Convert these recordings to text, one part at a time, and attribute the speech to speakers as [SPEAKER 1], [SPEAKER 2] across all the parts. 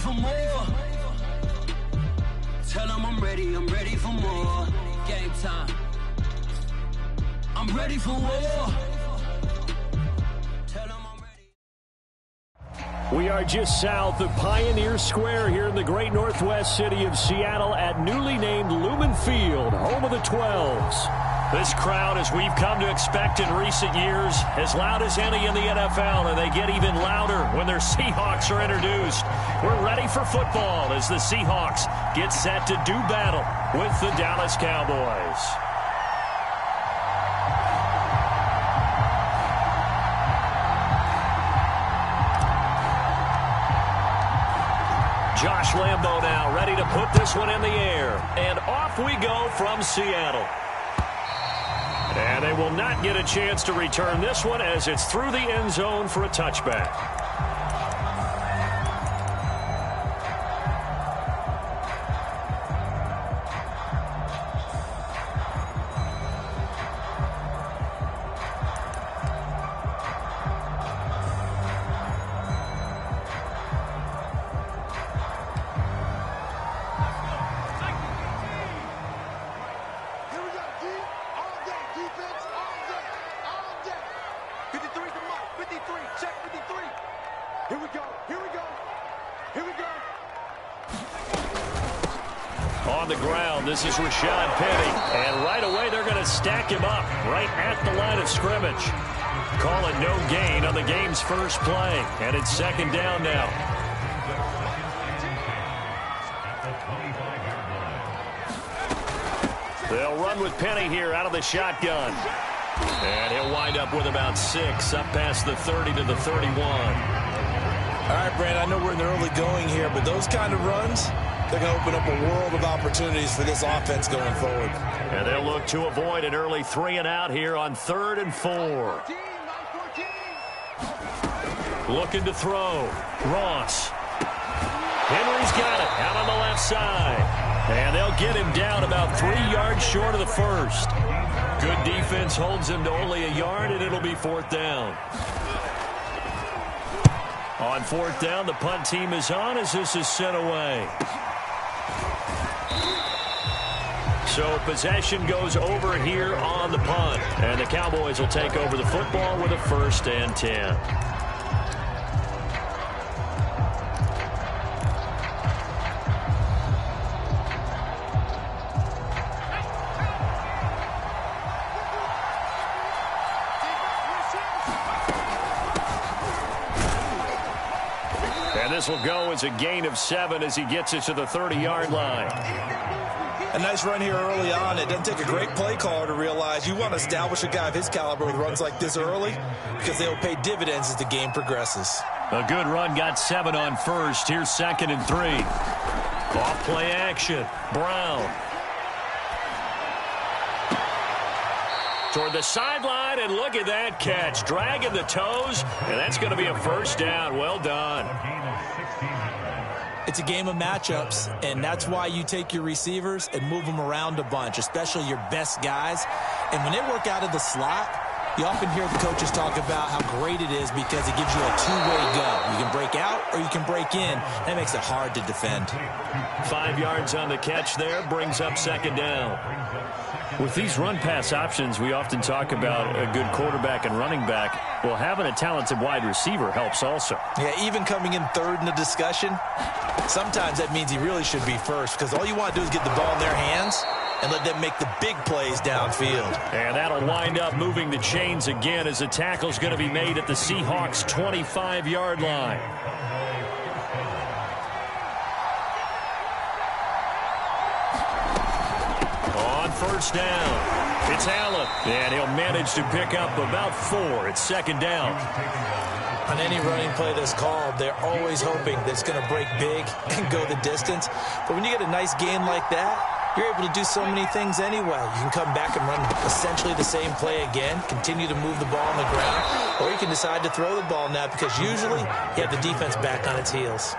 [SPEAKER 1] for more. Tell them I'm ready for more. Game time. I'm ready for war. Tell them I'm ready.
[SPEAKER 2] We are just south of Pioneer Square here in the great northwest city of Seattle at newly named Lumen Field, home of the 12s. This crowd, as we've come to expect in recent years, as loud as any in the NFL, and they get even louder when their Seahawks are introduced. We're ready for football as the Seahawks get set to do battle with the Dallas Cowboys. Josh Lambo now ready to put this one in the air. And off we go from Seattle. And they will not get a chance to return this one as it's through the end zone for a touchback. On the ground, this is Rashad Penny. And right away, they're going to stack him up right at the line of scrimmage. Call it no gain on the game's first play. And it's second down now. They'll run with Penny here out of the shotgun. And he'll wind up with about 6 up past the 30 to the 31.
[SPEAKER 3] All right, Brandon, I know we're in the early going here, but those kind of runs, they're going to open up a world of opportunities for this offense going forward.
[SPEAKER 2] And they'll look to avoid an early 3 and out here on 3rd and 4. Looking to throw. Ross. Henry's got it out on the left side. And they'll get him down about 3 yards short of the first. Good defense holds him to only a yard, and it'll be 4th down. On 4th down, the punt team is on as this is sent away. So possession goes over here on the punt. And the Cowboys will take over the football with a 1st and 10. This will go as a gain of 7 as he gets it to the 30-yard line.
[SPEAKER 3] A nice run here early on. It doesn't take a great play caller to realize you want to establish a guy of his caliber with runs like this early because they will pay dividends as the game progresses.
[SPEAKER 2] A good run got 7 on 1st. Here's 2nd and 3. Off play action. Brown. Toward the sideline, and look at that catch. Dragging the toes, and that's going to be a 1st down. Well done.
[SPEAKER 3] It's a game of matchups, and that's why you take your receivers and move them around a bunch, especially your best guys. And when they work out of the slot, you often hear the coaches talk about how great it is because it gives you a two-way go. You can break out or you can break in. That makes it hard to defend.
[SPEAKER 2] 5 yards on the catch there, brings up 2nd down. With these run-pass options, we often talk about a good quarterback and running back. Well, having a talented wide receiver helps also.
[SPEAKER 3] Yeah, even coming in 3rd in the discussion, sometimes that means he really should be 1st because all you want to do is get the ball in their hands and let them make the big plays downfield.
[SPEAKER 2] And that'll wind up moving the chains again as the tackle's going to be made at the Seahawks' 25-yard line. On 1st down, it's Allen, and he'll manage to pick up about 4. It's 2nd down.
[SPEAKER 3] On any running play that's called, they're always hoping that it's going to break big and go the distance. But when you get a nice gain like that, you're able to do so many things anyway. You can come back and run essentially the same play again, continue to move the ball on the ground, or you can decide to throw the ball now because usually you have the defense back on its heels.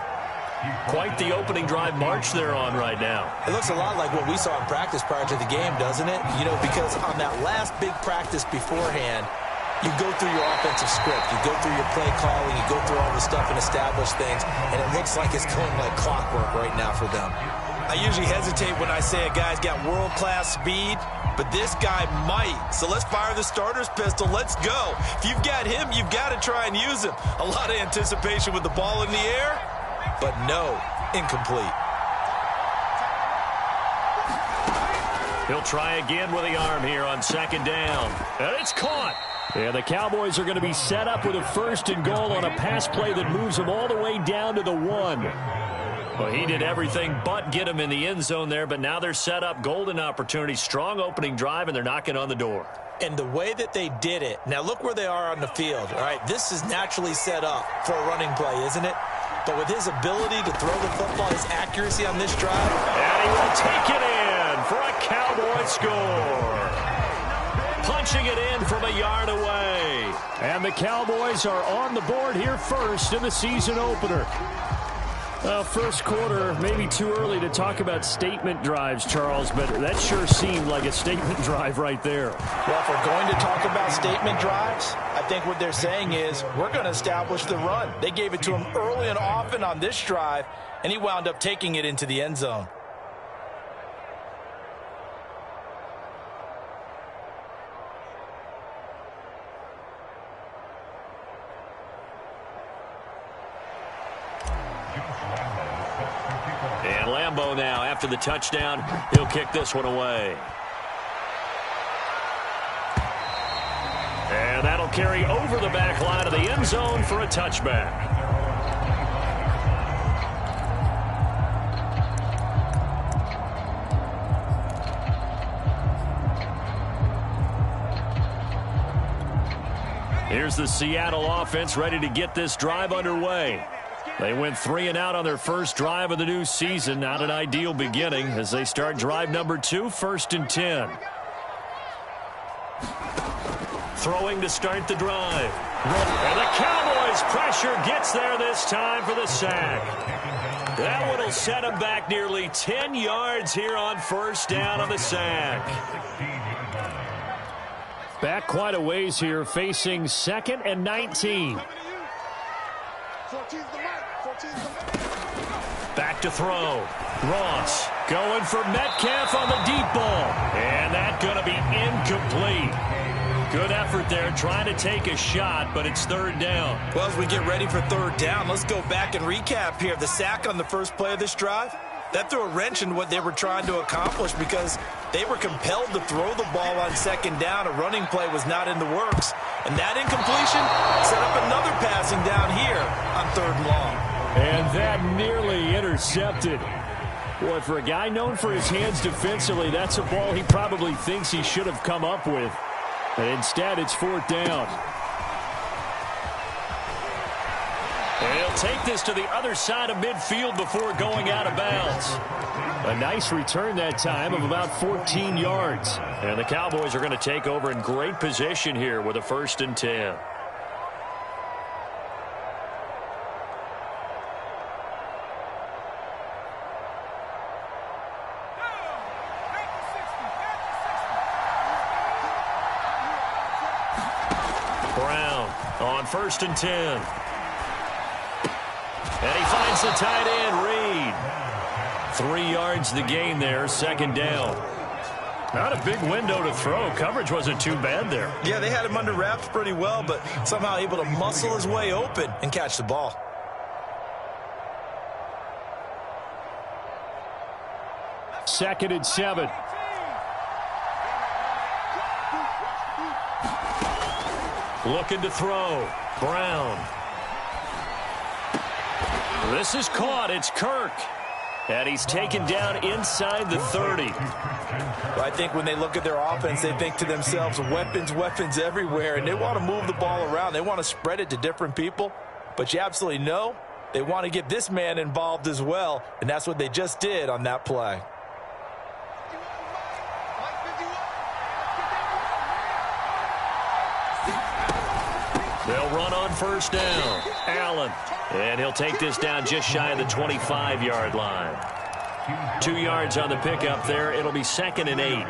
[SPEAKER 2] Quite the opening drive march they're on right now.
[SPEAKER 3] It looks a lot like what we saw in practice prior to the game, doesn't it? You know, because on that last big practice beforehand, You go through your offensive script. You go through your play calling. You go through all the stuff and establish things. And it looks like it's going like clockwork right now for them. I usually hesitate when I say a guy's got world-class speed, but this guy might. So let's fire the starter's pistol. Let's go. If you've got him, you've got to try and use him. A lot of anticipation with the ball in the air, but no, incomplete.
[SPEAKER 2] He'll try again with the arm here on second down. And it's caught. And the Cowboys are going to be set up with a 1st and goal on a pass play that moves them all the way down to the 1. Well, he did everything but get him in the end zone there, but now they're set up. Golden opportunity, strong opening drive, and they're knocking on the door.
[SPEAKER 3] And the way that they did it, now look where they are on the field. All right, this is naturally set up for a running play, isn't it? But with his ability to throw the football, his accuracy on this drive.
[SPEAKER 2] And he will take it in for a Cowboy score. Punching it in from a yard away. And the Cowboys are on the board here first in the season opener. First quarter, maybe too early to talk about statement drives, Charles, but that sure seemed like a statement drive right there.
[SPEAKER 3] Well, if we're going to talk about statement drives, I think what they're saying is we're going to establish the run. They gave it to him early and often on this drive, and he wound up taking it into the end zone.
[SPEAKER 2] And Lambeau now, after the touchdown, he'll kick this one away. And that'll carry over the back line of the end zone for a touchback. Here's the Seattle offense ready to get this drive underway. They went 3 and out on their first drive of the new season. Not an ideal beginning as they start drive number 2, 1st and 10. Throwing to start the drive. And the Cowboys pressure gets there this time for the sack. That one will set him back nearly 10 yards here on 1st down on the sack. Back quite a ways here, facing 2nd and 19. Back to throw. Ross going for Metcalf on the deep ball. And that's going to be incomplete. Good effort there trying to take a shot, but it's 3rd down.
[SPEAKER 3] Well, as we get ready for 3rd down, let's go back and recap here. The sack on the first play of this drive, that threw a wrench in what they were trying to accomplish because they were compelled to throw the ball on 2nd down. A running play was not in the works. And that incompletion set up another passing down here on 3rd and long.
[SPEAKER 2] And that nearly intercepted. Boy, for a guy known for his hands defensively, that's a ball he probably thinks he should have come up with. And instead, it's 4th down. And he'll take this to the other side of midfield before going out of bounds. A nice return that time of about 14 yards. And the Cowboys are going to take over in great position here with a 1st and 10. Brown on 1st and 10. And he finds the tight end, Reed. 3 yards the gain there, 2nd down. Not a big window to throw. Coverage wasn't too bad there.
[SPEAKER 3] Yeah, they had him under wraps pretty well, but somehow able to muscle his way open and catch the ball.
[SPEAKER 2] Second and 7. Looking to throw. Brown. This is caught. It's Kirk. And he's taken down inside the 30.
[SPEAKER 3] Well, I think when they look at their offense, they think to themselves, weapons, weapons everywhere. And they want to move the ball around. They want to spread it to different people. But you absolutely know they want to get this man involved as well. And that's what they just did on that play.
[SPEAKER 2] They'll run on 1st down. Allen. And he'll take this down just shy of the 25-yard line. 2 yards on the pickup there. It'll be 2nd and 8.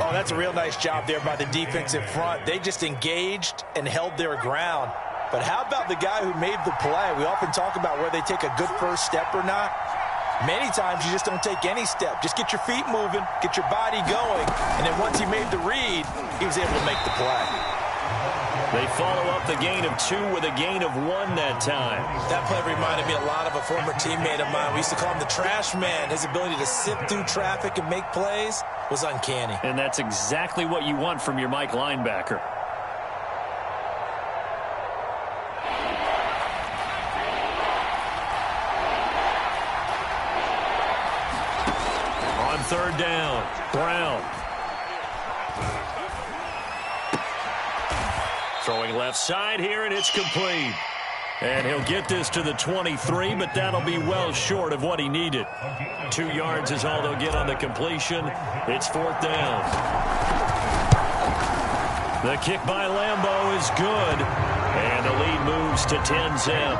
[SPEAKER 3] Oh, that's a real nice job there by the defensive front. They just engaged and held their ground. But how about the guy who made the play? We often talk about where they take a good first step or not. Many times you just don't take any step. Just get your feet moving, get your body going, and then once he made the read, he was able to make the play.
[SPEAKER 2] They follow up the gain of 2 with a gain of 1 that time.
[SPEAKER 3] That play reminded me a lot of a former teammate of mine. We used to call him the trash man. His ability to sift through traffic and make plays was uncanny.
[SPEAKER 2] And that's exactly what you want from your Mike linebacker. On 3rd down, Brown. Throwing left side here, and it's complete. And he'll get this to the 23, but that'll be well short of what he needed. 2 yards is all they'll get on the completion. It's 4th down. The kick by Lambeau is good, and the lead moves to 10-zip.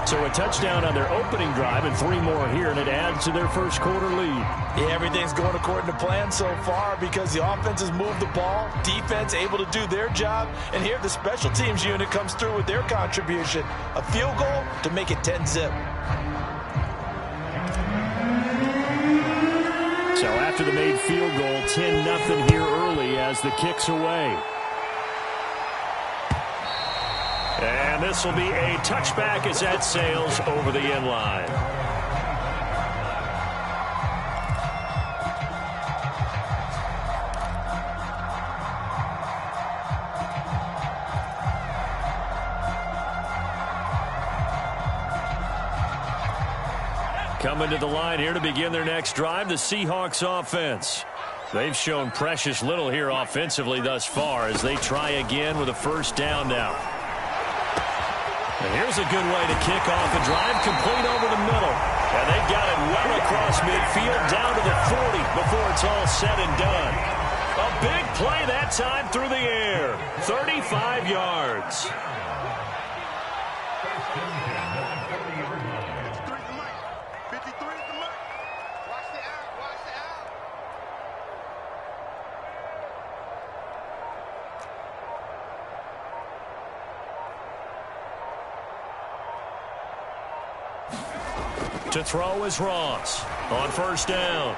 [SPEAKER 2] So a touchdown on their opening drive and 3 more here, and it adds to their first quarter lead.
[SPEAKER 3] Yeah, everything's going according to plan so far because the offense has moved the ball, defense able to do their job, and here the special teams unit comes through with their contribution. A field goal to make it 10-zip.
[SPEAKER 2] So after the made field goal, 10-0 here early as the kick's away. And this will be a touchback as that sails over the end line. Coming to the line here to begin their next drive, the Seahawks offense. They've shown precious little here offensively thus far as they try again with a first down now. And here's a good way to kick off a drive, complete over the middle. And they've got it well across midfield, down to the 40 before it's all said and done. A big play that time through the air. 35 yards. To throw is Ross on first down.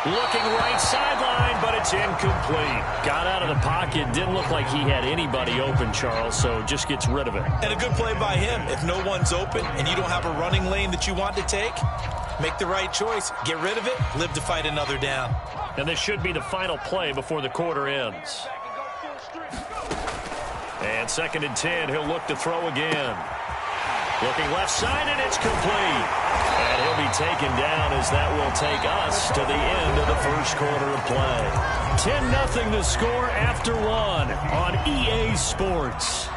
[SPEAKER 2] Looking right sideline, but it's incomplete. Got out of the pocket. Didn't look like he had anybody open, Charles, so just gets rid of it.
[SPEAKER 3] And a good play by him. If no one's open and you don't have a running lane that you want to take, make the right choice. Get rid of it. Live to fight another down.
[SPEAKER 2] And this should be the final play before the quarter ends. And 2nd and 10, he'll look to throw again. Looking left side, and it's complete. And he'll be taken down as that will take us to the end of the first quarter of play. 10-0 to score after 1 on EA Sports.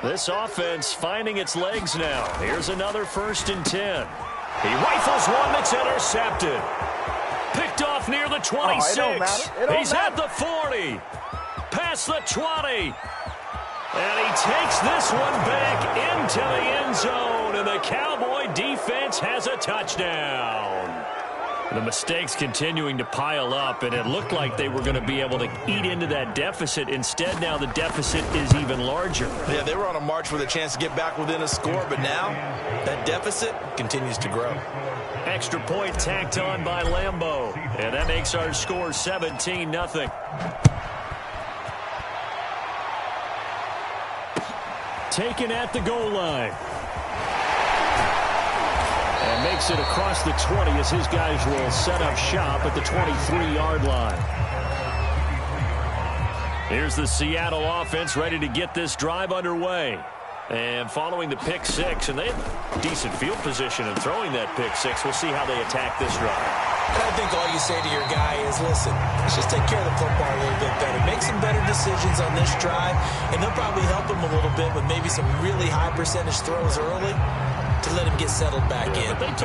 [SPEAKER 2] This offense finding its legs now. Here's another 1st and 10. He rifles one that's intercepted. Picked off near the 26. He's at the 40. Past the 20. And he takes this one back into the end zone, and the Cowboy defense has a touchdown. The mistakes continuing to pile up, and it looked like they were going to be able to eat into that deficit. Instead, now the deficit is even larger.
[SPEAKER 3] Yeah, they were on a march with a chance to get back within a score, but now that deficit continues to grow.
[SPEAKER 2] Extra point tacked on by Lambeau, and that makes our score 17-0. Taken at the goal line. And makes it across the 20 as his guys will set up shop at the 23-yard line. Here's the Seattle offense ready to get this drive underway. And following the pick six, and they have decent field position in throwing that pick six. We'll see how they attack this drive.
[SPEAKER 3] And I think all you say to your guy is, listen, let's just take care of the football a little bit better. Make some better decisions on this drive, and they'll probably help him a little bit with maybe some really high percentage throws early. to let him get settled back in.
[SPEAKER 2] But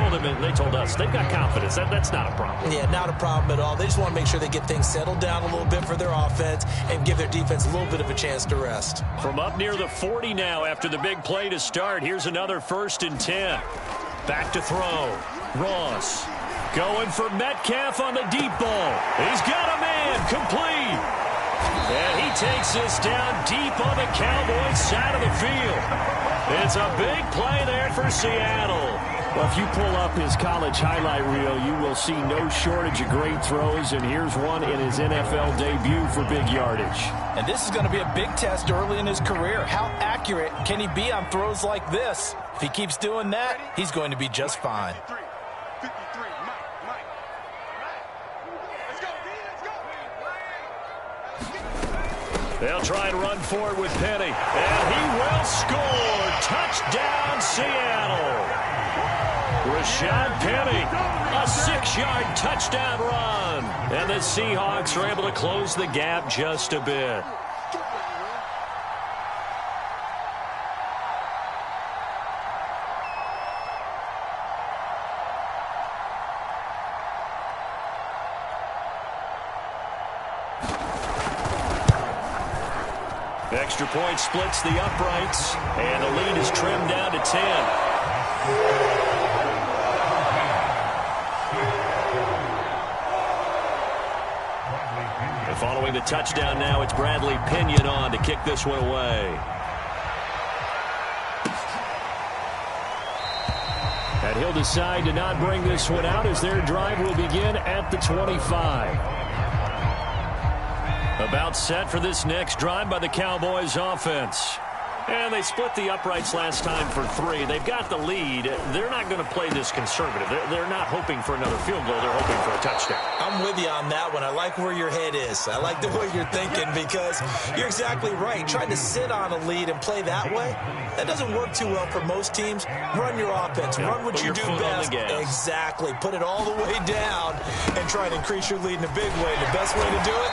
[SPEAKER 2] they told us they've got confidence. That's not a problem.
[SPEAKER 3] Yeah, not a problem at all. They just want to make sure they get things settled down a little bit for their offense and give their defense a little bit of a chance to rest.
[SPEAKER 2] From up near the 40 now after the big play to start. Here's another 1st and 10. Back to throw. Ross going for Metcalf on the deep ball. He's got a man. Complete. And he takes this down deep on the Cowboys side of the field. It's a big play there for Seattle. Well, if you pull up his college highlight reel, you will see no shortage of great throws, and here's one in his NFL debut for big yardage.
[SPEAKER 3] And this is going to be a big test early in his career. How accurate can he be on throws like this? If he keeps doing that, he's going to be just fine.
[SPEAKER 2] They'll try and run forward with Penny. And he will score. Touchdown, Seattle. Rashad Penny, a 6-yard touchdown run. And the Seahawks are able to close the gap just a bit. Extra point splits the uprights, and the lead is trimmed down to 10. And following the touchdown now, it's Bradley Pinion on to kick this one away. And he'll decide to not bring this one out as their drive will begin at the 25. About set for this next drive by the Cowboys offense. And they split the uprights last time for 3. They've got the lead. They're not going to play this conservative. They're not hoping for another field goal. They're hoping for a touchdown.
[SPEAKER 3] I'm with you on that one. I like where your head is. I like the way you're thinking because you're exactly right. Trying to sit on a lead and play that way, that doesn't work too well for most teams. Run your offense. Run what you do best. Exactly. Put it all the way down and try to increase your lead in a big way. The best way to do it,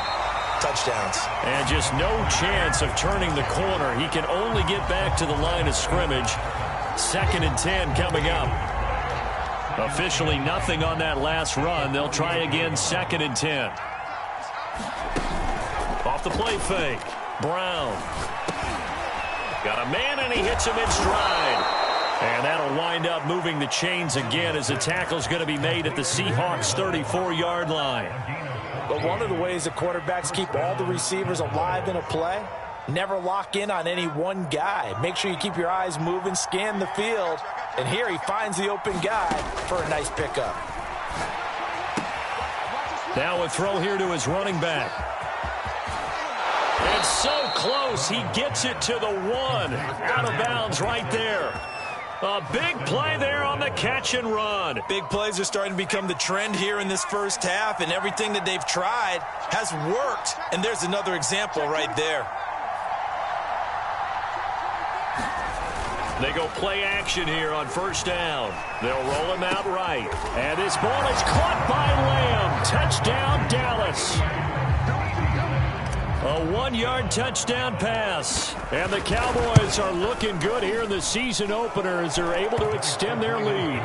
[SPEAKER 3] touchdowns.
[SPEAKER 2] And just no chance of turning the corner. He can only get back to the line of scrimmage. 2nd and 10 coming up. Officially nothing on that last run. They'll try again 2nd and 10. Off the play fake. Brown. Got a man and he hits him in stride. And that'll wind up moving the chains again as the tackle's going to be made at the Seahawks 34-yard line.
[SPEAKER 3] But one of the ways that quarterbacks keep all the receivers alive in a play, never lock in on any one guy. Make sure you keep your eyes moving, scan the field. And here he finds the open guy for a nice pickup.
[SPEAKER 2] Now a throw here to his running back. And so close, he gets it to the 1. Out of bounds right there. A big play there on the catch and run.
[SPEAKER 3] Big plays are starting to become the trend here in this first half, and everything that they've tried has worked. And there's another example right there.
[SPEAKER 2] They go play action here on 1st down. They'll roll him out right. And this ball is caught by Lamb. Touchdown, Dallas. A 1-yard touchdown pass. And the Cowboys are looking good here in the season opener as they're able to extend their lead.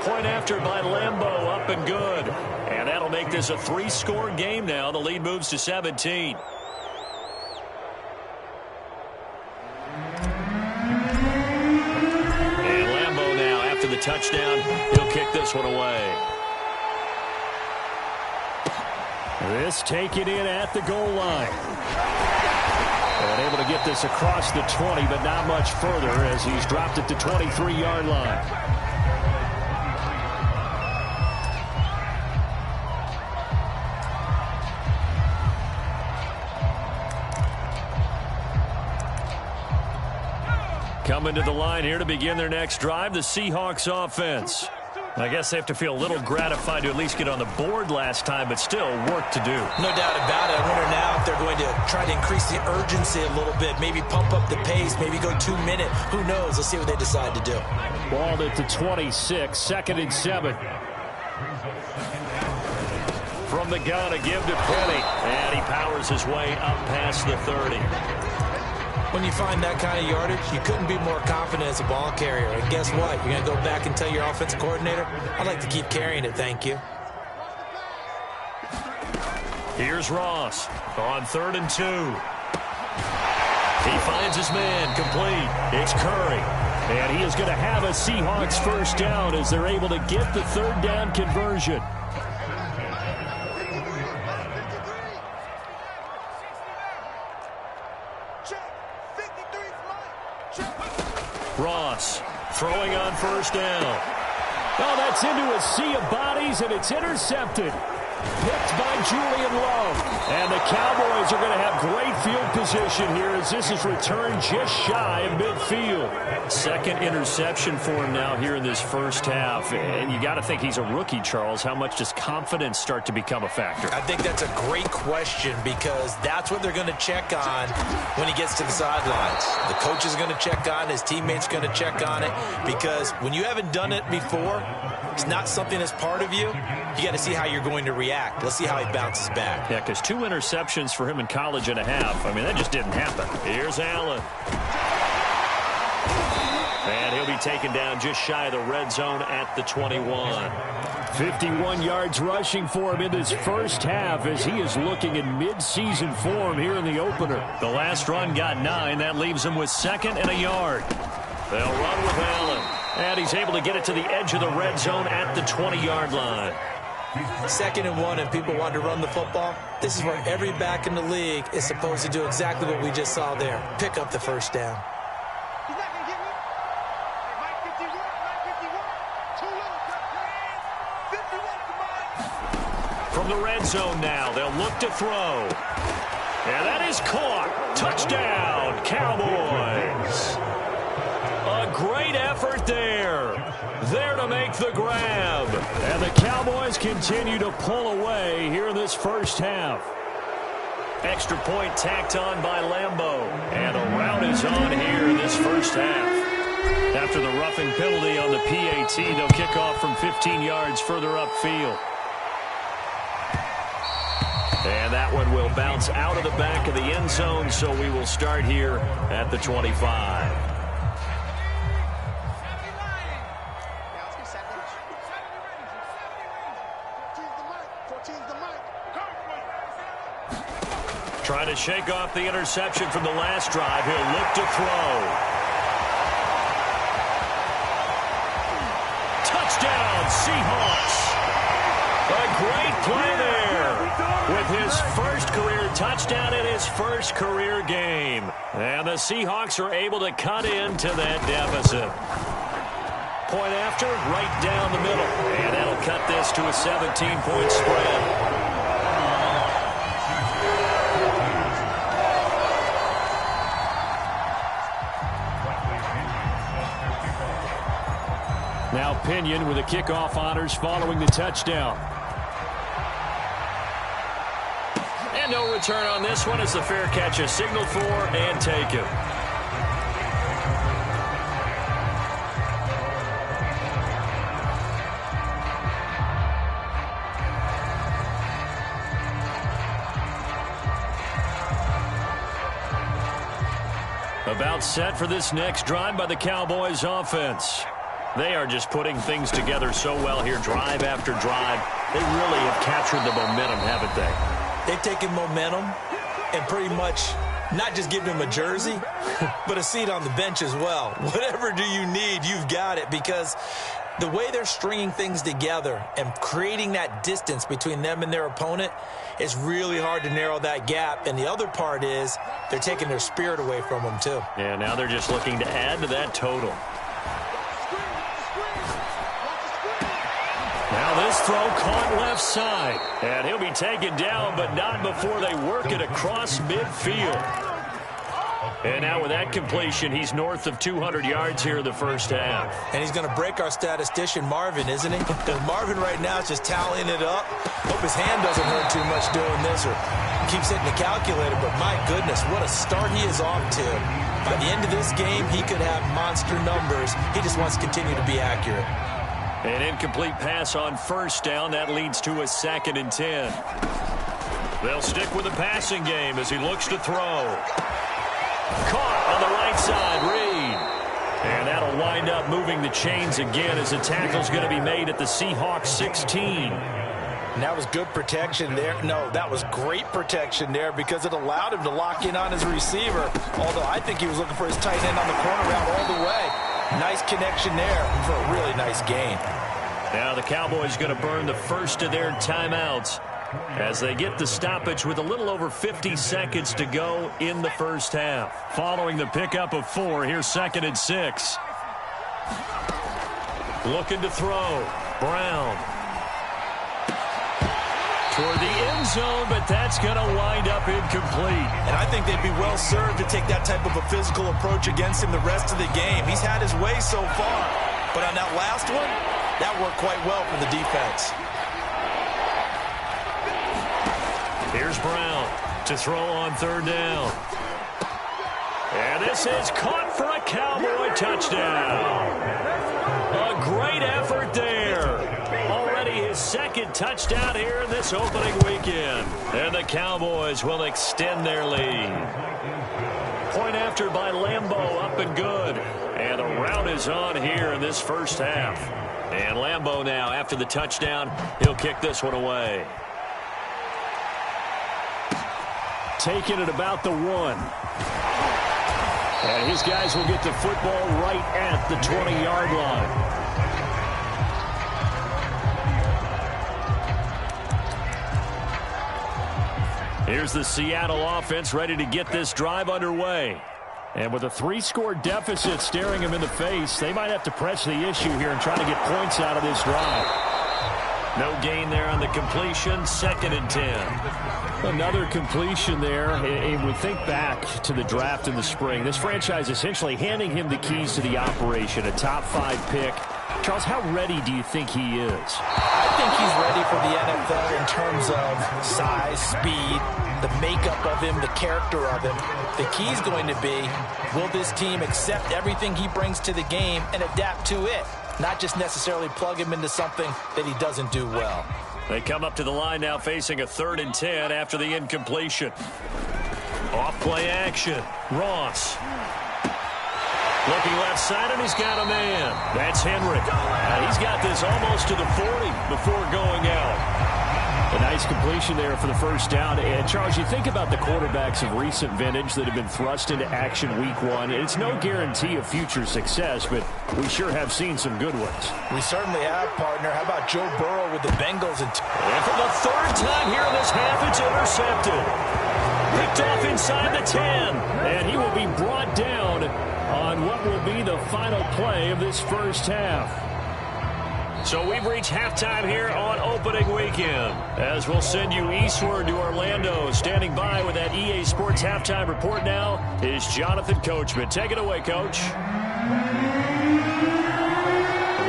[SPEAKER 2] Point after by Lambeau, up and good. And that'll make this a 3-score game now. The lead moves to 17. And Lambeau now, after the touchdown, he'll kick this one away. This taken in at the goal line. And able to get this across the 20, but not much further as he's dropped it to 23-yard line. Coming to the line here to begin their next drive, the Seahawks offense. I guess they have to feel a little gratified to at least get on the board last time, but still work to do.
[SPEAKER 3] No doubt about it. I wonder now if they're going to try to increase the urgency a little bit, maybe pump up the pace, maybe go 2-minute. Who knows? Let's see what they decide to do.
[SPEAKER 2] Balled at the 26, 2nd and 7. From the gun, a give to Penny. And he powers his way up past the 30.
[SPEAKER 3] When you find that kind of yardage, you couldn't be more confident as a ball carrier. And guess what? You're going to go back and tell your offensive coordinator, I'd like to keep carrying it, thank you.
[SPEAKER 2] Here's Ross on 3rd and 2. He finds his man complete. It's Curry. And he is going to have a Seahawks first down as they're able to get the 3rd down conversion. Ross throwing on 1st down. Oh, that's into a sea of bodies, and it's intercepted. Picked by Julian Love. And the Cowboys are going to have great field position here as this is returned just shy of midfield. 2nd interception for him now here in this first half. And you got to think he's a rookie, Charles. How much does confidence start to become a factor?
[SPEAKER 3] I think that's a great question because that's what they're going to check on when he gets to the sidelines. The coach is going to check on, his teammates are going to check on it because when you haven't done it before, it's not something that's part of you. You got to see how you're going to react. Let's see how he bounces back.
[SPEAKER 2] Yeah, because 2 interceptions for him in college and a half. I mean, that just didn't happen. Here's Allen. And he'll be taken down just shy of the red zone at the 21. 51 yards rushing for him in this first half as he is looking in mid-season form here in the opener. The last run got 9. That leaves him with 2nd and a yard. They'll run with Allen. And he's able to get it to the edge of the red zone at the 20-yard line.
[SPEAKER 3] 2nd and 1 and people want to run the football. This is where every back in the league is supposed to do exactly what we just saw there. Pick up the first down.
[SPEAKER 2] From the red zone now, they'll look to throw. And that is caught. Touchdown, Cowboys. A great effort there. There to make the grab. And the Cowboys continue to pull away here in this first half. Extra point tacked on by Lambeau. And a rout is on here in this first half. After the roughing penalty on the PAT, they'll kick off from 15 yards further upfield. And that one will bounce out of the back of the end zone, so we will start here at the 25. Trying to shake off the interception from the last drive. He'll look to throw. Touchdown, Seahawks. A great play there with his first career touchdown in his first career game. And the Seahawks are able to cut into that deficit. Point after, right down the middle. And that'll cut this to a 17-point spread. Now Pinion with the kickoff honors following the touchdown. And no return on this one as the fair catch is signaled for and taken. About set for this next drive by the Cowboys offense. They are just putting things together so well here, drive after drive. They really have captured the momentum, haven't they?
[SPEAKER 3] They've taken momentum and pretty much not just given him a jersey, but a seat on the bench as well. Whatever do you need, you've got it, because the way they're stringing things together and creating that distance between them and their opponent is really hard to narrow that gap. And the other part is they're taking their spirit away from them, too.
[SPEAKER 2] Yeah, now they're just looking to add to that total. Now this throw caught left side. And he'll be taken down, but not before they work it across midfield. And now with that completion, he's north of 200 yards here in the first half.
[SPEAKER 3] And he's going to break our statistician, Marvin, isn't he? Because Marvin right now is just tallying it up. Hope his hand doesn't hurt too much doing this or keeps hitting the calculator. But my goodness, what a start he is off to. By the end of this game, he could have monster numbers. He just wants to continue to be accurate.
[SPEAKER 2] An incomplete pass on first down. That leads to a 2nd and 10. They'll stick with the passing game as he looks to throw. Caught on the right side, Reed. And that'll wind up moving the chains again as the tackle's going to be made at the Seahawks 16.
[SPEAKER 3] And that was good protection there. No, that was great protection there because it allowed him to lock in on his receiver. Although I think he was looking for his tight end on the corner route all the way. Nice connection there for a really nice gain.
[SPEAKER 2] Now the Cowboys going to burn the first of their timeouts as they get the stoppage with a little over 50 seconds to go in the first half. Following the pickup of 4, here's 2nd and 6. Looking to throw. Brown. Toward the end zone, but that's going to wind up incomplete.
[SPEAKER 3] And I think they'd be well served to take that type of a physical approach against him the rest of the game. He's had his way so far. But on that last one, that worked quite well for the defense.
[SPEAKER 2] Here's Brown to throw on 3rd down. And this is caught for a Cowboy touchdown. A great effort there. Already his 2nd touchdown here in this opening weekend. And the Cowboys will extend their lead. Point after by Lambeau, up and good. And the route is on here in this first half. And Lambeau now, after the touchdown, he'll kick this one away. Taking it about the 1. And his guys will get the football right at the 20-yard line. Here's the Seattle offense ready to get this drive underway. And with a 3-score deficit staring him in the face, they might have to press the issue here and try to get points out of this drive. No gain there on the completion. 2nd and 10. Another completion there. And we think back to the draft in the spring. This franchise essentially handing him the keys to the operation, a top 5 pick. Charles, how ready do you think he is?
[SPEAKER 3] I think he's ready for the NFL in terms of size, speed, the makeup of him, the character of him. The key's going to be, will this team accept everything he brings to the game and adapt to it? Not just necessarily plug him into something that he doesn't do well.
[SPEAKER 2] They come up to the line now facing a 3rd and 10 after the incompletion. Off play action. Ross. Looking left side, and he's got a man. That's Henry. He's got this almost to the 40 before going out. A nice completion there for the first down. And, Charles, you think about the quarterbacks of recent vintage that have been thrust into action week 1. It's no guarantee of future success, but we sure have seen some good ones.
[SPEAKER 3] We certainly have, partner. How about Joe Burrow with the Bengals? And
[SPEAKER 2] for the 3rd time here in this half, it's intercepted. Picked off inside the 10. And he will be brought down on what will be the final play of this first half. So we've reached halftime here on opening weekend. As we'll send you eastward to Orlando. Standing by with that EA Sports halftime report now is Jonathan Coachman. Take it away, Coach.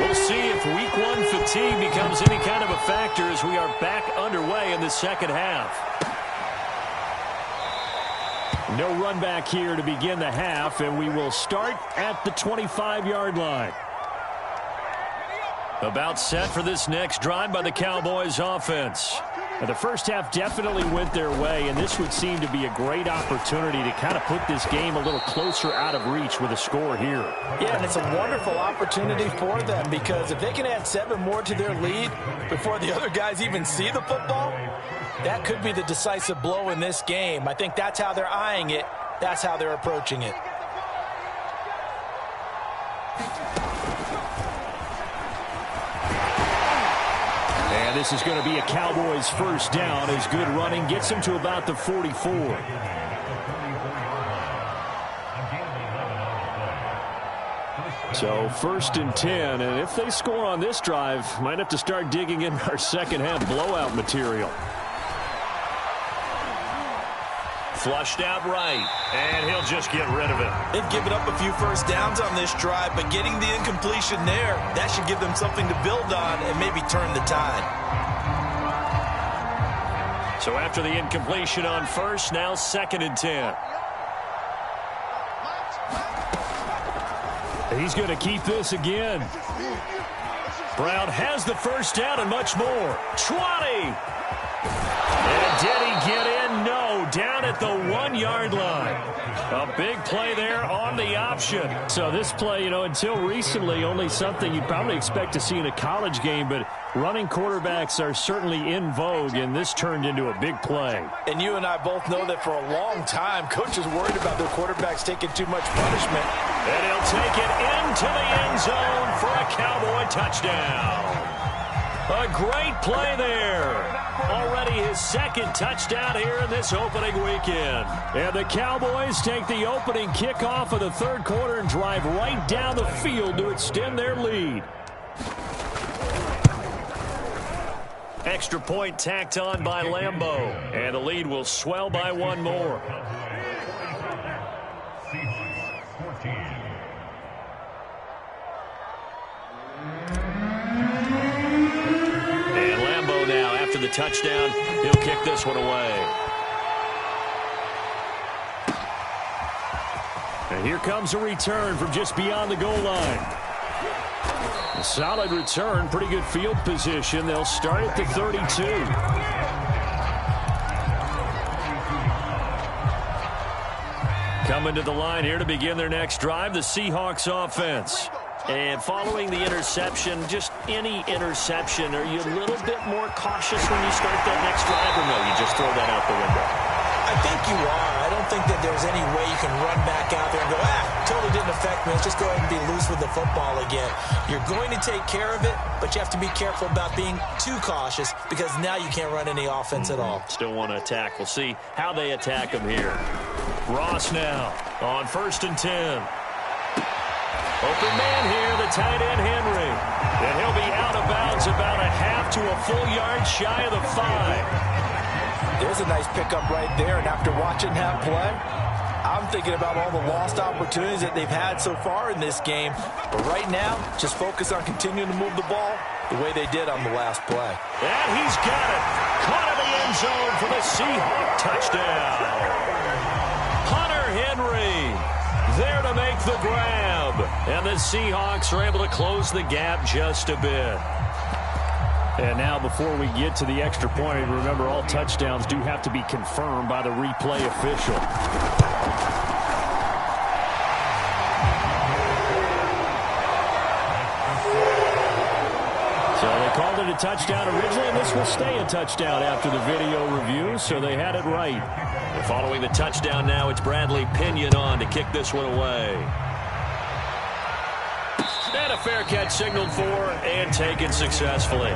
[SPEAKER 2] We'll see if week 1 fatigue becomes any kind of a factor as we are back underway in the second half. No run back here to begin the half, and we will start at the 25-yard line. About set for this next drive by the Cowboys offense. And the first half definitely went their way, and this would seem to be a great opportunity to kind of put this game a little closer out of reach with a score here.
[SPEAKER 3] Yeah, and it's a wonderful opportunity for them because if they can add 7 more to their lead before the other guys even see the football, that could be the decisive blow in this game. I think that's how they're eyeing it. That's how they're approaching it.
[SPEAKER 2] And this is going to be a Cowboys first down as good running gets them to about the 44. So 1st and 10, and if they score on this drive, might have to start digging in our second half blowout material. Flushed out right, and he'll just get rid of it.
[SPEAKER 3] They've given up a few first downs on this drive, but getting the incompletion there, that should give them something to build on and maybe turn the tide.
[SPEAKER 2] So after the incompletion on first, now 2nd and 10. He's going to keep this again. Brown has the first down and much more. 20. And did he get in? No. Down down at the 1-yard line. A big play there on the option. So this play, until recently, only something you'd probably expect to see in a college game, but running quarterbacks are certainly in vogue, and this turned into a big play.
[SPEAKER 3] And you and I both know that for a long time, coaches worried about their quarterbacks taking too much punishment.
[SPEAKER 2] And he'll take it into the end zone for a Cowboy touchdown. A great play there. Already his second touchdown here in this opening weekend. And the Cowboys take the opening kickoff of the third quarter and drive right down the field to extend their lead. Extra point tacked on by Lambeau. And the lead will swell by one more. And Lambeau now, after the touchdown, he'll kick this one away. And here comes a return from just beyond the goal line. A solid return, pretty good field position. They'll start at the 32. Coming to the line here to begin their next drive, the Seahawks offense. And following the interception, just any interception, are you a little bit more cautious when you start that next drive, or no, you just throw that out the window?
[SPEAKER 3] I think you are. I don't think that there's any way you can run back out there and go, totally didn't affect me. Let's just go ahead and be loose with the football again. You're going to take care of it, but you have to be careful about being too cautious because now you can't run any offense at all.
[SPEAKER 2] Still want to attack. We'll see how they attack him here. Ross now on 1st and 10. Open man here, the tight end Henry. And he'll be out of bounds about a half to a full yard shy of the 5.
[SPEAKER 3] There's a nice pickup right there, and after watching that play, I'm thinking about all the lost opportunities that they've had so far in this game. But right now, just focus on continuing to move the ball the way they did on the last play.
[SPEAKER 2] And he's got it. Caught in the end zone for the Seahawk touchdown. Hunter Henry there to make the grab. And the Seahawks are able to close the gap just a bit. And now before we get to the extra point, remember all touchdowns do have to be confirmed by the replay official. So they called it a touchdown originally, and this will stay a touchdown after the video review, so they had it right. And following the touchdown now, it's Bradley Pinion on to kick this one away. And a fair catch signaled for and taken successfully.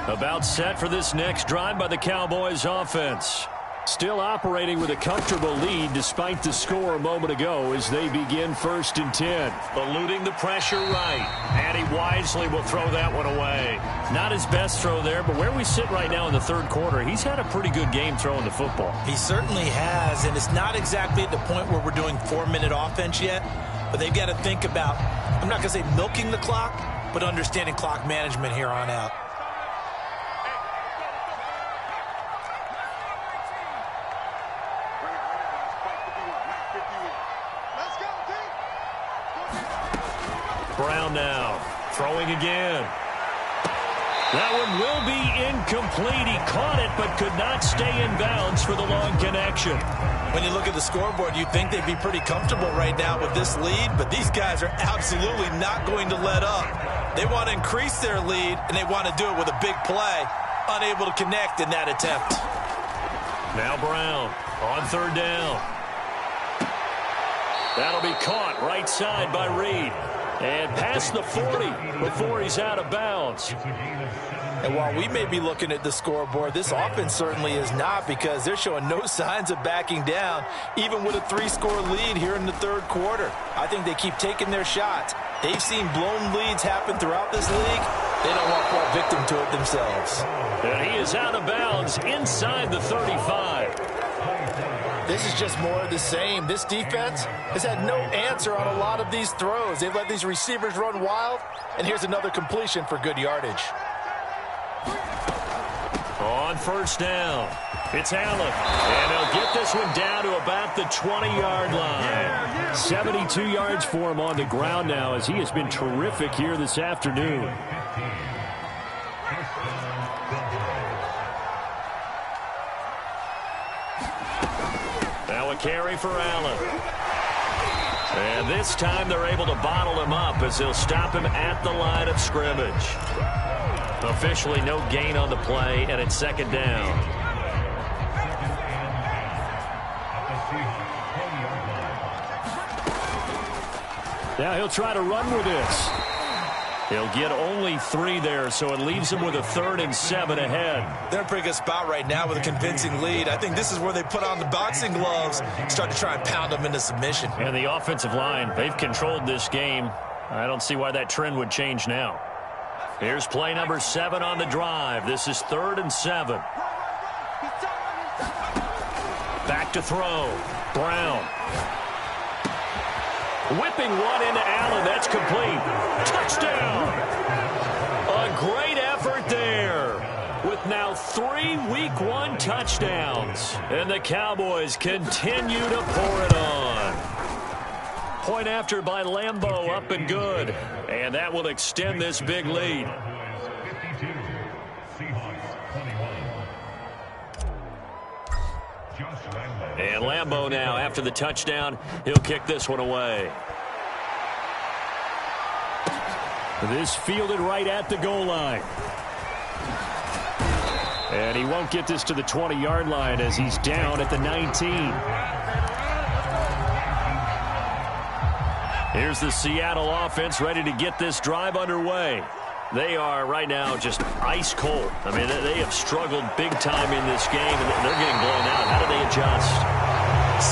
[SPEAKER 2] About set for this next drive by the Cowboys offense. Still operating with a comfortable lead despite the score a moment ago as they begin 1st and 10. Eluding the pressure right. And he wisely will throw that one away. Not his best throw there, but where we sit right now in the third quarter, he's had a pretty good game throwing the football.
[SPEAKER 3] He certainly has, and it's not exactly at the point where we're doing 4-minute offense yet, but they've got to think about, I'm not going to say milking the clock, but understanding clock management here on out.
[SPEAKER 2] Brown now, throwing again. That one will be incomplete. He caught it, but could not stay in bounds for the long connection.
[SPEAKER 3] When you look at the scoreboard, you'd think they'd be pretty comfortable right now with this lead, but these guys are absolutely not going to let up. They want to increase their lead, and they want to do it with a big play. Unable to connect in that attempt.
[SPEAKER 2] Now Brown on 3rd down. That'll be caught right side by Reed. And past the 40 before he's out of bounds.
[SPEAKER 3] And while we may be looking at the scoreboard, this offense certainly is not, because they're showing no signs of backing down, even with a 3-score lead here in the third quarter. I think they keep taking their shots. They've seen blown leads happen throughout this league. They don't want to fall victim to it themselves.
[SPEAKER 2] And he is out of bounds inside the 35.
[SPEAKER 3] This is just more of the same. This defense has had no answer on a lot of these throws. They've let these receivers run wild, and here's another completion for good yardage.
[SPEAKER 2] On first down, it's Allen. And he'll get this one down to about the 20-yard line. 72 yards for him on the ground now, as he has been terrific here this afternoon. Now a carry for Allen. And this time they're able to bottle him up as they'll stop him at the line of scrimmage. Officially no gain on the play, and it's second down. Now he'll try to run with this. He'll get only 3 there, so it leaves him with a 3rd and 7 ahead.
[SPEAKER 3] They're in a pretty good spot right now with a convincing lead. I think this is where they put on the boxing gloves, start to try and pound them into submission.
[SPEAKER 2] And the offensive line, they've controlled this game. I don't see why that trend would change now. Here's play number 7 on the drive. This is 3rd and 7. Back to throw. Brown. Whipping one into Allen. That's complete. Touchdown. A great effort there. With now 3 Week 1 touchdowns. And the Cowboys continue to pour it on. Point after by Lambeau, up and good. And that will extend this big lead. And Lambeau now, after the touchdown, he'll kick this one away. This fielded right at the goal line. And he won't get this to the 20-yard line as he's down at the 19. Here's the Seattle offense ready to get this drive underway. They are right now just ice cold. I mean, they have struggled big time in this game, and they're getting blown out. How do they adjust?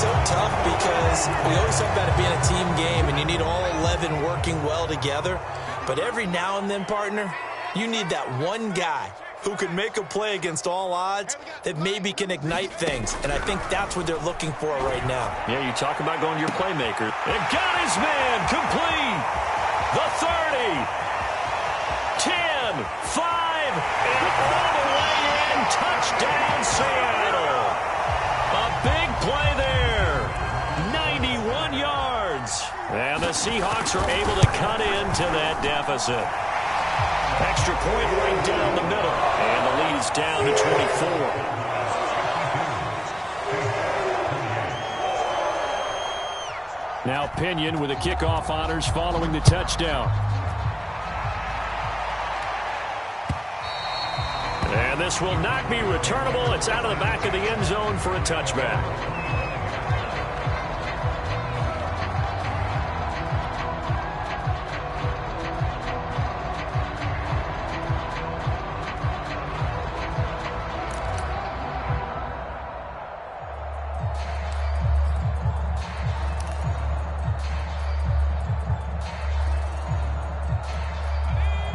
[SPEAKER 3] So tough because we always talk about it being a team game, and you need all 11 working well together. But every now and then, partner, you need that one guy who can make a play against all odds that maybe can ignite things. And I think that's what they're looking for right now.
[SPEAKER 2] Yeah, you talk about going to your playmaker. And got his man complete. The 30. 10, 5, and all the way in. Touchdown, Seattle. A big play there. 91 yards. And the Seahawks are able to cut into that deficit. Extra point right down the middle. And the lead is down to 24. Now Pinion with the kickoff honors following the touchdown. And this will not be returnable. It's out of the back of the end zone for a touchback.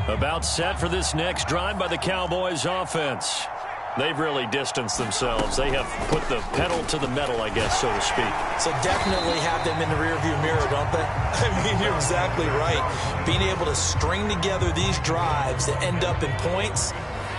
[SPEAKER 2] About set for this next drive by the Cowboys offense. They've really distanced themselves. They have put the pedal to the metal, I guess, so to speak.
[SPEAKER 3] So definitely have them in the rearview mirror, don't they? I mean, you're exactly right. Being able to string together these drives that end up in points,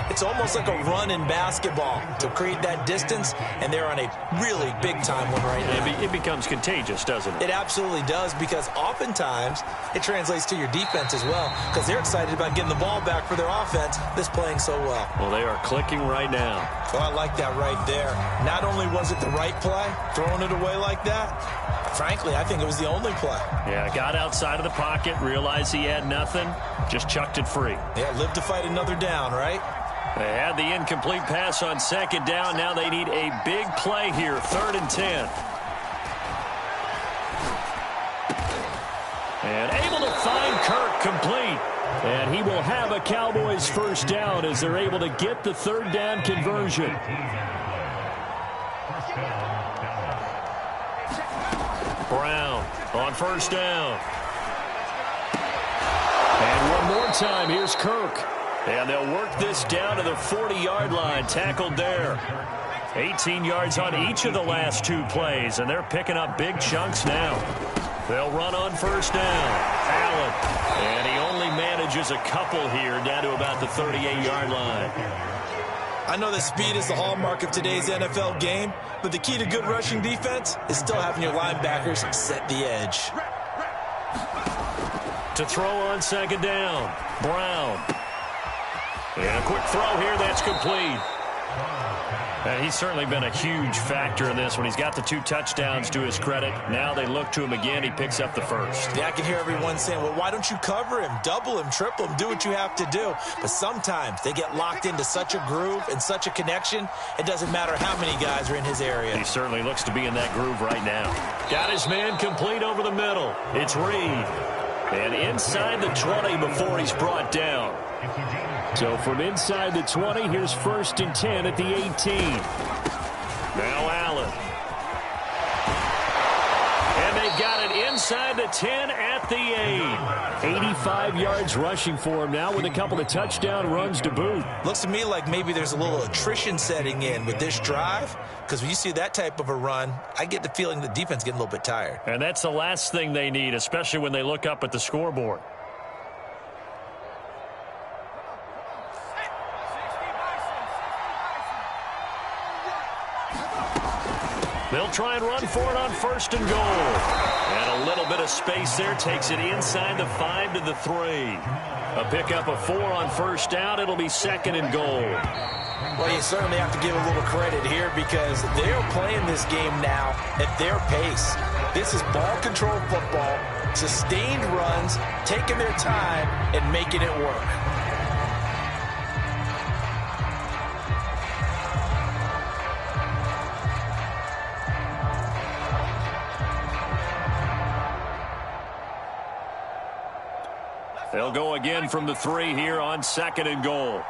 [SPEAKER 3] it's almost like a run in basketball to create that distance, and they're on a really big-time one right now.
[SPEAKER 2] It becomes contagious, doesn't it?
[SPEAKER 3] It absolutely does, because oftentimes it translates to your defense as well, because they're excited about getting the ball back for their offense that's playing so well.
[SPEAKER 2] Well, they are clicking right now.
[SPEAKER 3] Well, I like that right there. Not only was it the right play, throwing it away like that, frankly, I think it was the only play.
[SPEAKER 2] Yeah, got outside of the pocket, realized he had nothing, just chucked it free.
[SPEAKER 3] Yeah, live to fight another down, right?
[SPEAKER 2] They had the incomplete pass on second down. Now they need a big play here, 3rd and 10. And able to find Kirk complete. And he will have a Cowboys first down as they're able to get the 3rd down conversion. Brown on first down. And one more time, here's Kirk. And they'll work this down to the 40-yard line, tackled there. 18 yards on each of the last 2 plays, and they're picking up big chunks now. They'll run on first down. Allen. And he only manages a couple here down to about the 38-yard line.
[SPEAKER 3] I know that speed is the hallmark of today's NFL game, but the key to good rushing defense is still having your linebackers set the edge.
[SPEAKER 2] To throw on second down, Brown. And a quick throw here, that's complete. And he's certainly been a huge factor in this when he's got the 2 touchdowns to his credit. Now they look to him again. He picks up the first.
[SPEAKER 3] Yeah, I can hear everyone saying, well, why don't you cover him, double him, triple him, do what you have to do. But sometimes they get locked into such a groove and such a connection, it doesn't matter how many guys are in his area.
[SPEAKER 2] He certainly looks to be in that groove right now. Got his man complete over the middle. It's Reed. And inside the 20 before he's brought down. So from inside the 20, here's 1st and 10 at the 18. Now Allen. And they've got it inside the 10 at the 8. 85 yards rushing for him now with a couple of touchdown runs to boot.
[SPEAKER 3] Looks to me like maybe there's a little attrition setting in with this drive, because when you see that type of a run, I get the feeling the defense is getting a little bit tired.
[SPEAKER 2] And that's the last thing they need, especially when they look up at the scoreboard. They'll try and run for it on 1st and goal. And a little bit of space there takes it inside the 5 to the 3. A pickup of 4 on 1st down. It'll be 2nd and goal.
[SPEAKER 3] Well, you certainly have to give a little credit here because they're playing this game now at their pace. This is ball control football, sustained runs, taking their time and making it work.
[SPEAKER 2] They'll go again from the 3 here on 2nd and goal.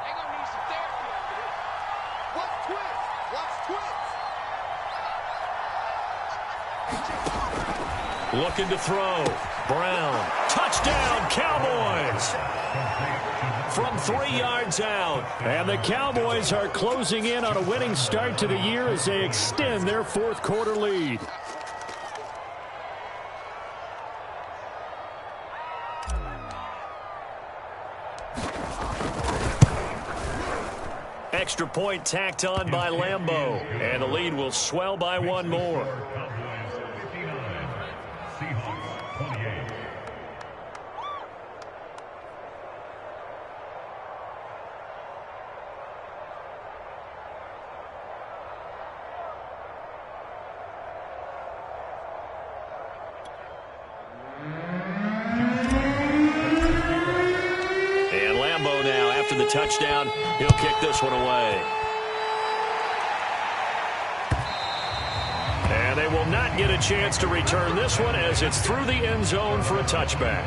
[SPEAKER 2] Looking to throw. Brown. Touchdown, Cowboys! From 3 yards out. And the Cowboys are closing in on a winning start to the year as they extend their 4th quarter lead. Extra point tacked on by Lambeau. And the lead will swell by 1 more. And Lambeau now, after the touchdown, he'll kick this one away. And they will not get a chance to return this one as it's through the end zone for a touchback.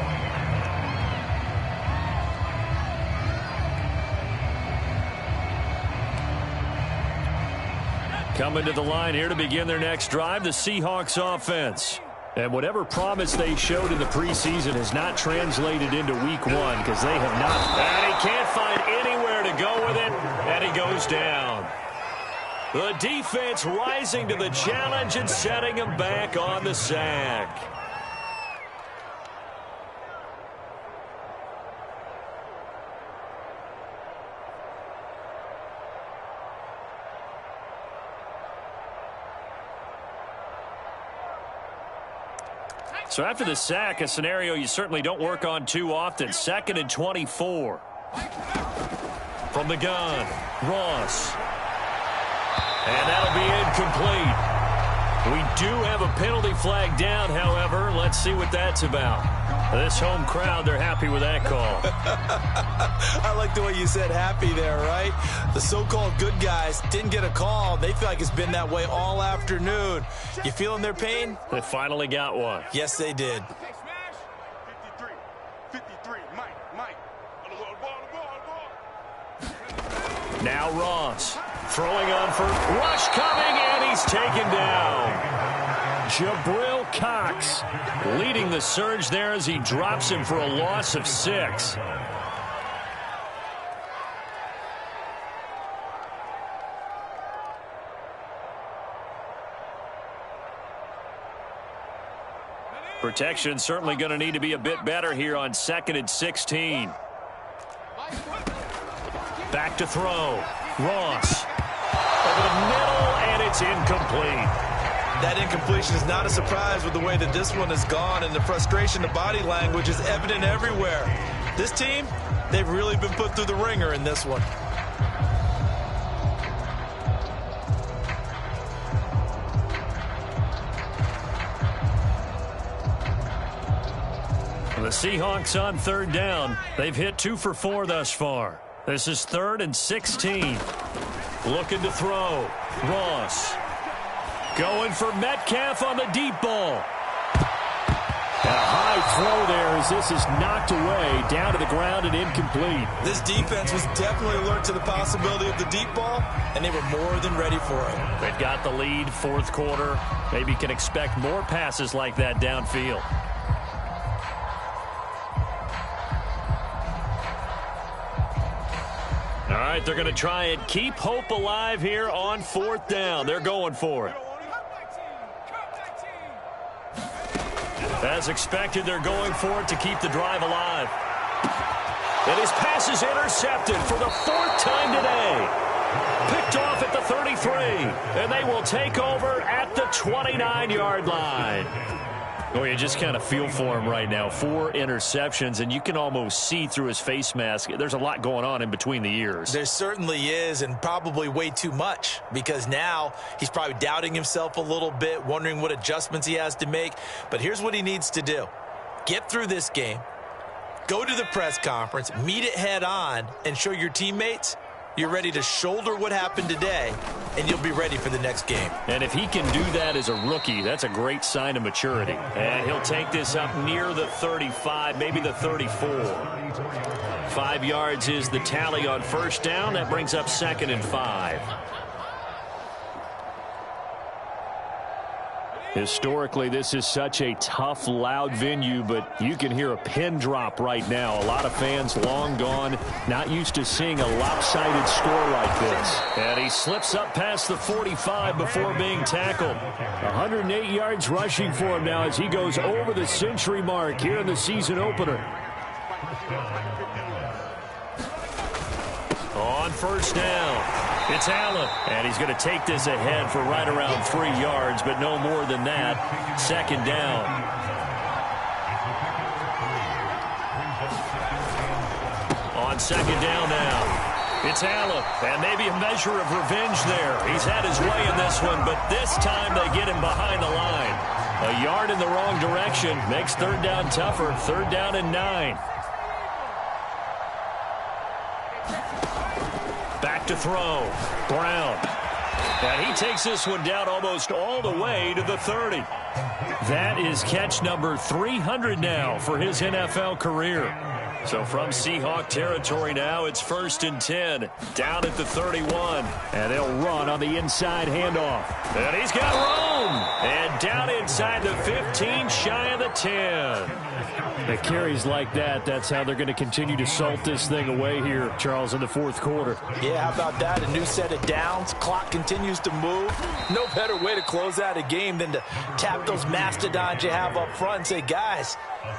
[SPEAKER 2] Coming to the line here to begin their next drive, the Seahawks offense. And whatever promise they showed in the preseason has not translated into week 1 because they have not. And he can't find anywhere to go with it, and he goes down. The defense rising to the challenge and setting him back on the sack. So after the sack, a scenario you certainly don't work on too often. 2nd and 24. From the gun, Ross. And that'll be incomplete. We do have a penalty flag down, however. Let's see what that's about. This home crowd, they're happy with that call.
[SPEAKER 3] I like the way you said happy there, right? The so-called good guys didn't get a call. They feel like it's been that way all afternoon. You feeling their pain?
[SPEAKER 2] They finally got one.
[SPEAKER 3] Yes, they did.
[SPEAKER 4] 53, Mike.
[SPEAKER 2] Now Ross throwing on for rush coming, and he's taken down. Jabril Cox leading the surge there as he drops him for a loss of 6. Protection certainly going to need to be a bit better here on 2nd and 16. Back to throw. Ross. Over the middle, and it's incomplete.
[SPEAKER 3] That incompletion is not a surprise with the way that this one has gone, and the frustration, the body language is evident everywhere. This team, they've really been put through the ringer in this one.
[SPEAKER 2] The Seahawks on third down. They've hit 2 for 4 thus far. This is 3rd and 16. Looking to throw. Ross. Going for Metcalf on the deep ball. And a high throw there as this is knocked away, down to the ground and incomplete.
[SPEAKER 3] This defense was definitely alert to the possibility of the deep ball, and they were more than ready for it.
[SPEAKER 2] They've got the lead, 4th quarter. Maybe can expect more passes like that downfield. All right, they're going to try and keep hope alive here on 4th down. They're going for it. As expected, they're going for it to keep the drive alive. And his pass is intercepted for the 4th time today. Picked off at the 33. And they will take over at the 29-yard line. Oh, you just kind of feel for him right now. 4 interceptions, and you can almost see through his face mask. There's a lot going on in between the ears.
[SPEAKER 3] There certainly is, and probably way too much, because now he's probably doubting himself a little bit, wondering what adjustments he has to make. But here's what he needs to do. Get through this game, go to the press conference, meet it head on, and show your teammates you're ready to shoulder what happened today, and you'll be ready for the next game.
[SPEAKER 2] And if he can do that as a rookie, that's a great sign of maturity. And he'll take this up near the 35, maybe the 34. 5 yards is the tally on 1st down. That brings up 2nd and 5. Historically, this is such a tough, loud venue, but you can hear a pin drop right now. A lot of fans long gone, not used to seeing a lopsided score like this. And he slips up past the 45 before being tackled. 108 yards rushing for him now as he goes over the century mark here in the season opener. On 1st down. It's Allen, and he's going to take this ahead for right around 3 yards, but no more than that. 2nd down. On 2nd down now, it's Allen, and maybe a measure of revenge there. He's had his way in this one, but this time they get him behind the line. A yard in the wrong direction makes 3rd down tougher. 3rd down and 9. Back to throw. Brown. And he takes this one down almost all the way to the 30. That is catch number 300 now for his NFL career. So from Seahawk territory now, it's 1st and 10. Down at the 31. And they'll run on the inside handoff. And he's got room. And down inside the 15, shy of the 10. The carries like that, that's how they're going to continue to salt this thing away here, Charles, in the 4th quarter.
[SPEAKER 3] Yeah, how about that? A new set of downs. Clock continues to move. No better way to close out a game than to tap those mastodons you have up front and say, guys,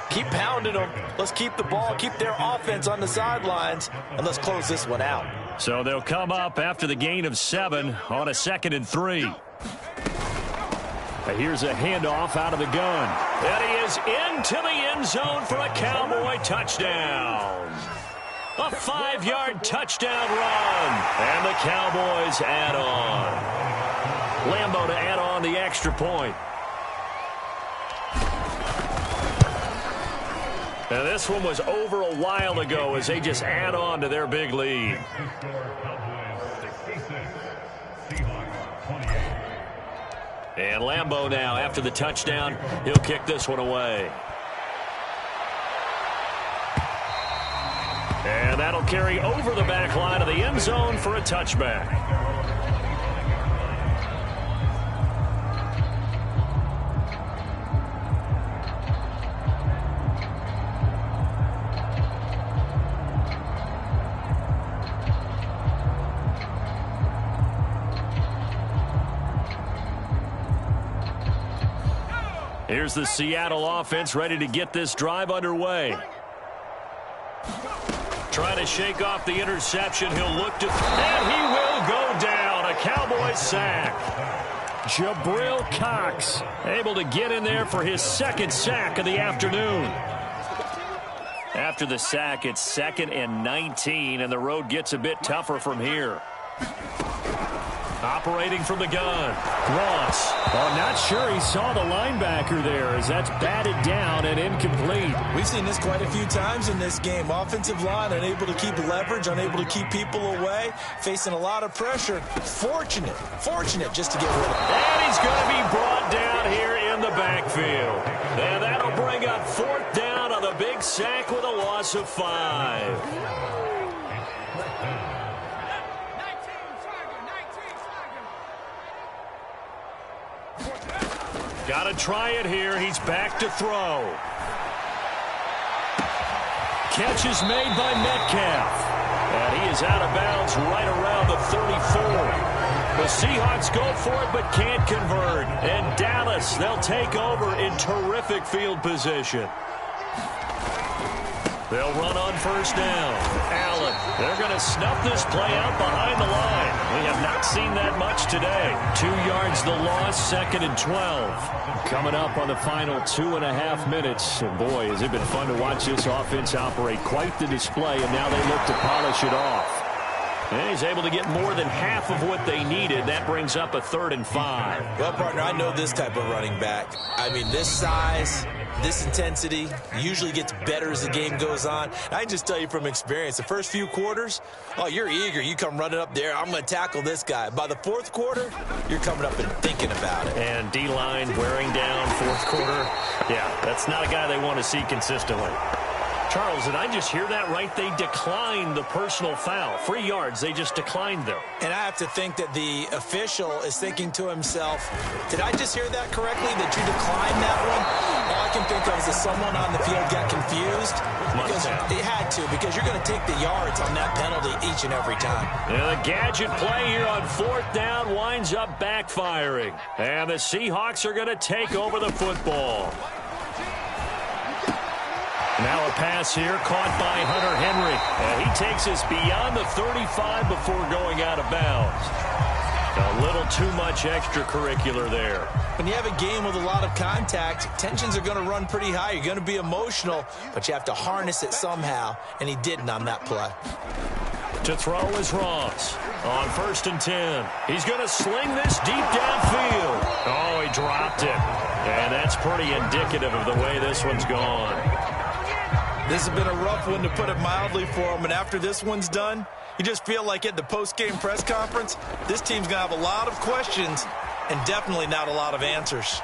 [SPEAKER 3] keep pounding them. Let's keep the ball, keep their offense on the sidelines, and let's close this one out.
[SPEAKER 2] So they'll come up after the gain of 7 on a 2nd and 3. Here's a handoff out of the gun. And he is into the end zone for a Cowboy touchdown. A 5-yard touchdown run. And the Cowboys add on. Lambo to add on the extra point. And this one was over a while ago as they just add on to their big lead. And Lambo now, after the touchdown, he'll kick this one away. And that'll carry over the back line of the end zone for a touchback. Here's the Seattle offense ready to get this drive underway. Trying to shake off the interception. He'll look to, and he will will go down. A Cowboys sack. Jabril Cox able to get in there for his second sack of the afternoon. After the sack, it's 2nd and 19, and the road gets a bit tougher from here. Operating from the gun, Ross. Oh, not sure he saw the linebacker there as that's batted down and incomplete.
[SPEAKER 3] We've seen this quite a few times in this game. Offensive line unable to keep leverage, unable to keep people away, facing a lot of pressure. Fortunate just to get rid of it.
[SPEAKER 2] And he's going to be brought down here in the backfield. And that'll bring up 4th down on the big sack with a loss of 5. Got to try it here. He's back to throw. Catch is made by Metcalf. And he is out of bounds right around the 34. The Seahawks go for it but can't convert. And Dallas, they'll take over in terrific field position. They'll run on 1st down. Allen, they're going to snuff this play out behind the line. We have not seen that much today. 2 yards the loss, 2nd and 12. Coming up on the final 2.5 minutes. And boy, has it been fun to watch this offense operate. Quite the display, and now they look to polish it off. And he's able to get more than half of what they needed. That brings up a 3rd and 5.
[SPEAKER 3] Well, partner, I know this type of running back. I mean, this size, this intensity usually gets better as the game goes on. And I can just tell you from experience, the first few quarters, oh, you're eager. You come running up there, I'm going to tackle this guy. By the 4th quarter, you're coming up and thinking about it.
[SPEAKER 2] And D-line wearing down 4th quarter. Yeah, that's not a guy they want to see consistently. Charles, did I just hear that right? They declined the personal foul. 3 yards, they just declined them.
[SPEAKER 3] And I have to think that the official is thinking to himself, did I just hear that correctly, that you declined that one? All I can think of is that someone on the field got confused. Because it had to, because you're going to take the yards on that penalty each and every time.
[SPEAKER 2] And the gadget play here on 4th down winds up backfiring. And the Seahawks are going to take over the football. Now a pass here caught by Hunter Henry. And he takes us beyond the 35 before going out of bounds. A little too much extracurricular there.
[SPEAKER 3] When you have a game with a lot of contact, tensions are going to run pretty high. You're going to be emotional, but you have to harness it somehow, and he didn't on that play.
[SPEAKER 2] To throw is Ross on 1st and 10. He's going to sling this deep downfield. Oh, he dropped it. And that's pretty indicative of the way this one's gone.
[SPEAKER 3] This has been a rough one, to put it mildly, for him. And after this one's done, you just feel like at the post-game press conference, this team's going to have a lot of questions and definitely not a lot of answers.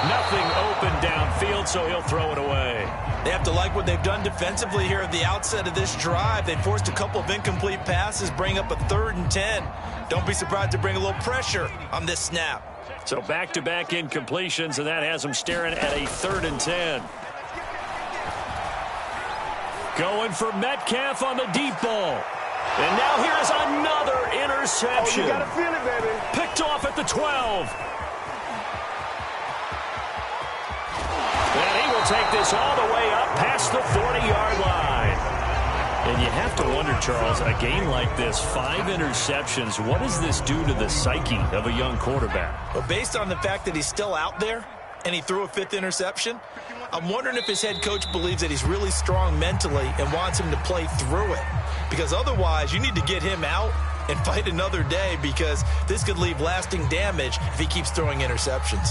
[SPEAKER 2] Nothing open downfield, so he'll throw it away.
[SPEAKER 3] They have to like what they've done defensively here at the outset of this drive. They forced a couple of incomplete passes, bring up a 3rd and 10. Don't be surprised to bring a little pressure on this snap.
[SPEAKER 2] So back-to-back incompletions, and that has them staring at a 3rd and 10. Going for Metcalf on the deep ball. And now here's another interception.
[SPEAKER 4] Oh, you got to feel it, baby.
[SPEAKER 2] Picked off at the 12. And he will take this all the way up past the 40-yard line. And you have to wonder, Charles, a game like this, 5 interceptions, what does this do to the psyche of a young quarterback?
[SPEAKER 3] Well, based on the fact that he's still out there and he threw a 5th interception, I'm wondering if his head coach believes that he's really strong mentally and wants him to play through it. Because otherwise, you need to get him out and fight another day, because this could leave lasting damage if he keeps throwing interceptions.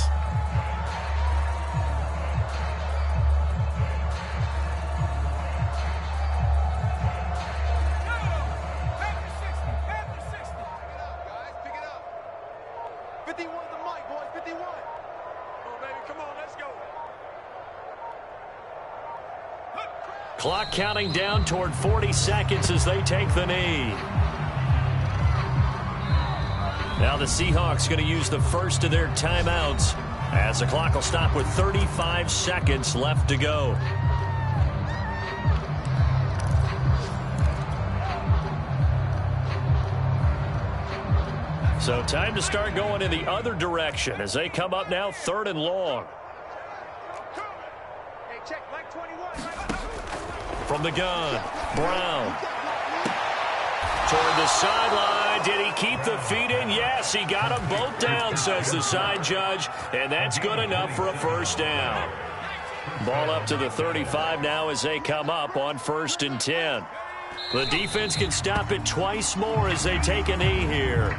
[SPEAKER 2] Clock counting down toward 40 seconds as they take the knee. Now the Seahawks going to use the first of their timeouts as the clock will stop with 35 seconds left to go. So time to start going in the other direction as they come up now 3rd and long. From the gun, Brown. toward the sideline. Did he keep the feet in? Yes, he got them both down, says the side judge, and that's good enough for a first down. Ball up to the 35 now as they come up on 1st and 10. The defense can stop it twice more as they take a knee here.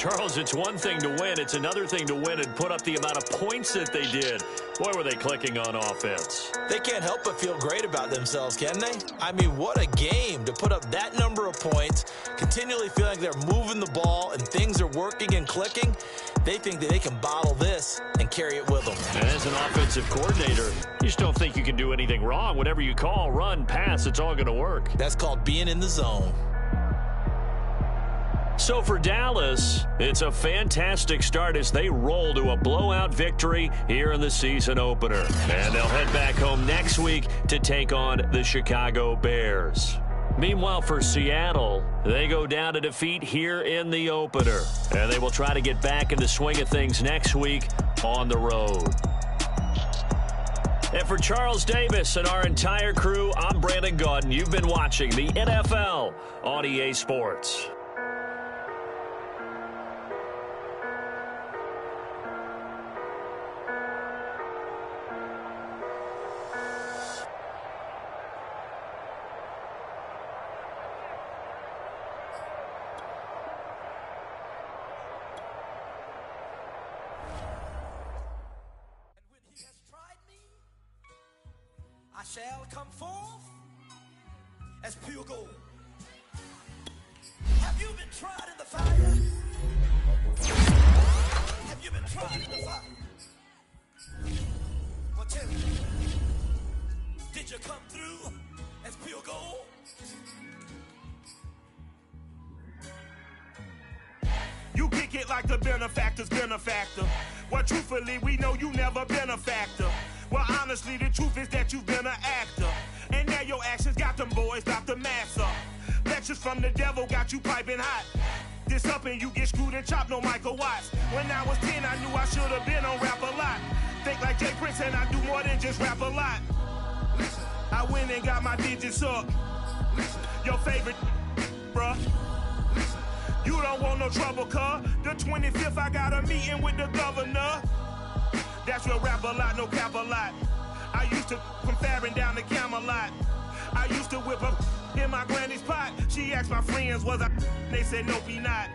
[SPEAKER 2] Charles, it's one thing to win. It's another thing to win and put up the amount of points that they did. Boy, were they clicking on offense.
[SPEAKER 3] They can't help but feel great about themselves, can they? I mean, what a game to put up that number of points, continually feeling they're moving the ball and things are working and clicking. They think that they can bottle this and carry it with them.
[SPEAKER 2] And as an offensive coordinator, you just don't think you can do anything wrong. Whatever you call, run, pass, it's all going to work.
[SPEAKER 3] That's called being in the zone.
[SPEAKER 2] So for Dallas, it's a fantastic start as they roll to a blowout victory here in the season opener. And they'll head back home next week to take on the Chicago Bears. Meanwhile, for Seattle, they go down to defeat here in the opener. And they will try to get back in the swing of things next week on the road. And for Charles Davis and our entire crew, I'm Brandon Gaudin. You've been watching the NFL on EA Sports.
[SPEAKER 5] Shall come forth as pure gold. Have you been tried in the fire? Have you been tried in the fire? Well, tell me, did you come through as pure gold?
[SPEAKER 4] You kick it like the benefactor's benefactor. Well, truthfully, we know you never been a factor. Well, honestly, the truth is that you've been an actor. And now your actions got them boys about to mass up. Lectures from the devil got you piping hot. This up and you get screwed and chopped, no Michael Watts. When I was 10, I knew I should have been on Rap a Lot. Think like Jay Prince and I do more than just rap a lot. I went and got my digits up. Your favorite, bruh. You don't want no trouble, cuz. The 25th, I got a meeting with the governor. That's real rap a lot, no cap a lot. I used to from Farron down to Camelot. I used to whip up in my granny's pot. She asked my friends, was I? They said, nope, he not.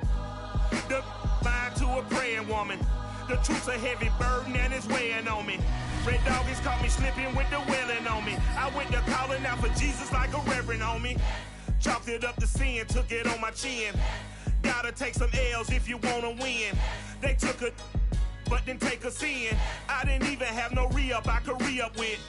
[SPEAKER 4] The line to a praying woman. The truth's a heavy burden and it's weighing on me. Red Doggies caught me slipping with the wailing on me. I went to calling out for Jesus like a reverend on me. Chalked it up to sin, took it on my chin. Gotta take some L's if you wanna win. They took a but didn't take a sin. I didn't even have no re-up I could re-up with.